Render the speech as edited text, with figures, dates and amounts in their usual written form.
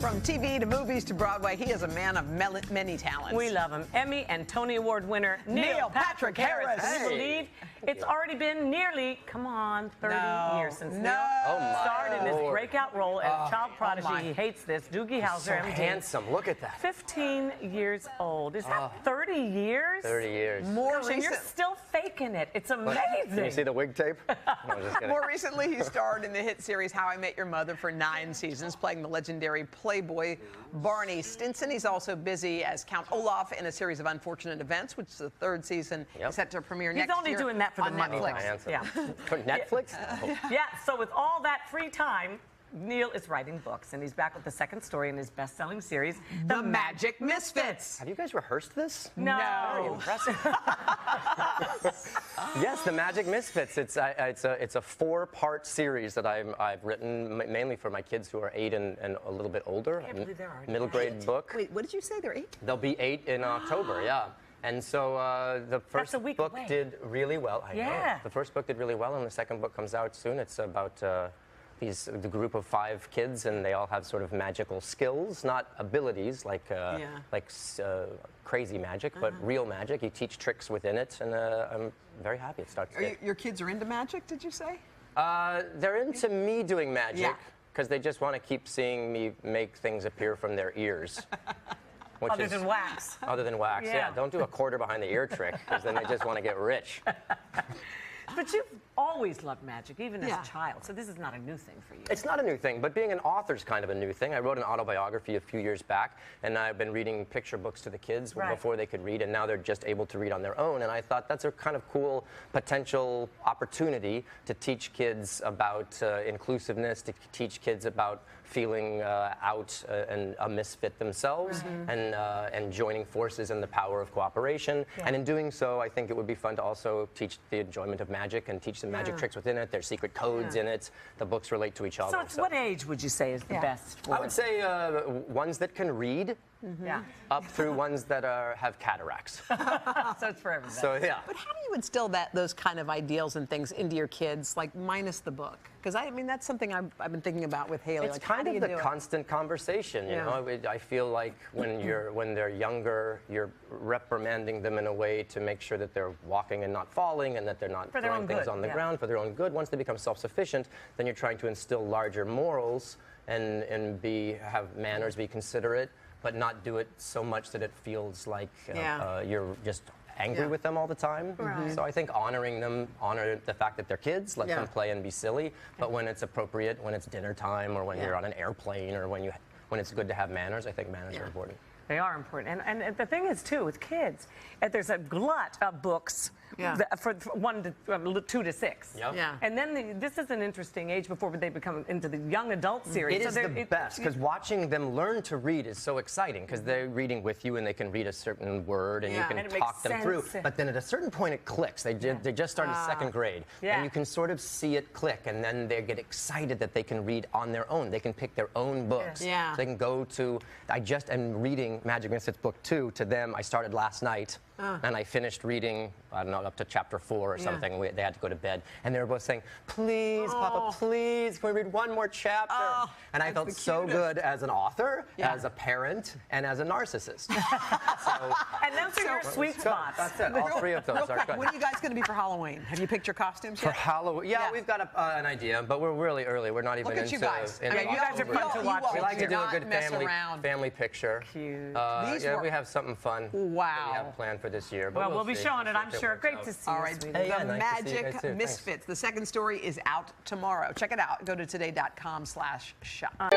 From TV to movies to Broadway, he is a man of many talents. We love him. Emmy and Tony Award winner Neil Patrick Harris. Can you believe it's already been nearly, 30 years since Neil starred in his breakout role as a child prodigy. He hates this. Doogie Howser, so handsome. Look at that. 15 years old. Is that 30 years? 30 years. And you're still faking it. It's amazing. Can you see the wig tape? No, just kidding. More recently, he starred in the hit series How I Met Your Mother for 9 seasons, playing the legendary Playboy Barney Stinson. He's also busy as Count Olaf in a series of unfortunate events, which is the 3rd season is set to premiere next year. He's only doing that for the money. Netflix. For Netflix? Yeah, so with all that free time, Neil is writing books, and he's back with the 2nd story in his best-selling series, The Magic Misfits. Have you guys rehearsed this? No. Very impressive. Yes, The Magic Misfits. It's a 4-part series that I've written mainly for my kids who are 8 and a little bit older. I can't believe there are middle grade book. Wait, what did you say? They're 8? They'll be 8 in October. Yeah. And so the first book did really well. I know. The first book did really well, and the second book comes out soon. It's about the group of 5 kids, and they all have sort of magical skills, not abilities like crazy magic, but real magic. You teach tricks within it, and I'm very happy it starts. Your kids are into magic, did you say? They're into me doing magic because they just want to keep seeing me make things appear from their ears. Other than wax. Other than wax, yeah. Don't do a quarter behind the ear trick, because then they just want to get rich. But you've always loved magic, even as a child, so this is not a new thing for you. It's not a new thing, but being an author is kind of a new thing. I wrote an autobiography a few years back, and I've been reading picture books to the kids before they could read, and now they're just able to read on their own. And I thought that's a kind of cool potential opportunity to teach kids about inclusiveness, to teach kids about feeling out and a misfit themselves, and joining forces in the power of cooperation. And in doing so, I think it would be fun to also teach the enjoyment of magic and teach them magic tricks within it. There's secret codes in it. The books relate to each other. So it's what age would you say is the best for I would say ones that can read, up through ones that have cataracts. So it's for everybody. So yeah. But how do you instill those kind of ideals and things into your kids, like minus the book? Because I mean, that's something I've been thinking about with Haley. It's like, kind of the constant conversation, you know. I feel like when they're younger, you're reprimanding them in a way to make sure that they're walking and not falling, and that they're not throwing things on the ground for their own good. Once they become self-sufficient, then you're trying to instill larger morals and have manners, be considerate, but not do it so much that it feels like you're just angry with them all the time. So I think honoring them, honor the fact that they're kids, let them play and be silly, but when it's appropriate, when it's dinner time, or when you're on an airplane, or when it's good to have manners, I think manners are important. They are important. And the thing is, too, with kids, there's a glut of books for 2 to 6. And then this is an interesting age before they become into the young adult series. It is the best, because watching them learn to read is so exciting, because they're reading with you and they can read a certain word and you can talk them through. But then at a certain point it clicks. They just started 2nd grade. And you can sort of see it click, and then they get excited that they can read on their own. They can pick their own books. So they can go to, I just am reading Magic Misfits book 2 to them. I started last night, and I finished reading, I don't know, up to chapter 4 or something. They had to go to bed, and they were both saying, "Please, Papa, please, can we read one more chapter?" And I felt so good as an author, as a parent, and as a narcissist. And those are your sweet spots. That's it. All 3 of those are good. When are you guys going to be for Halloween? Have you picked your costumes yet? For Halloween, we've got an idea, but we're really early. We're not even into. Look at you guys. You guys are fun to watch. We like to do a good family picture. Cute. We have something fun. That we have planned for this year. But we'll be showing it, I'm sure. Great to see you. All right, The Magic Misfits. The 2nd story is out tomorrow. Check it out. Go to today.com/shop.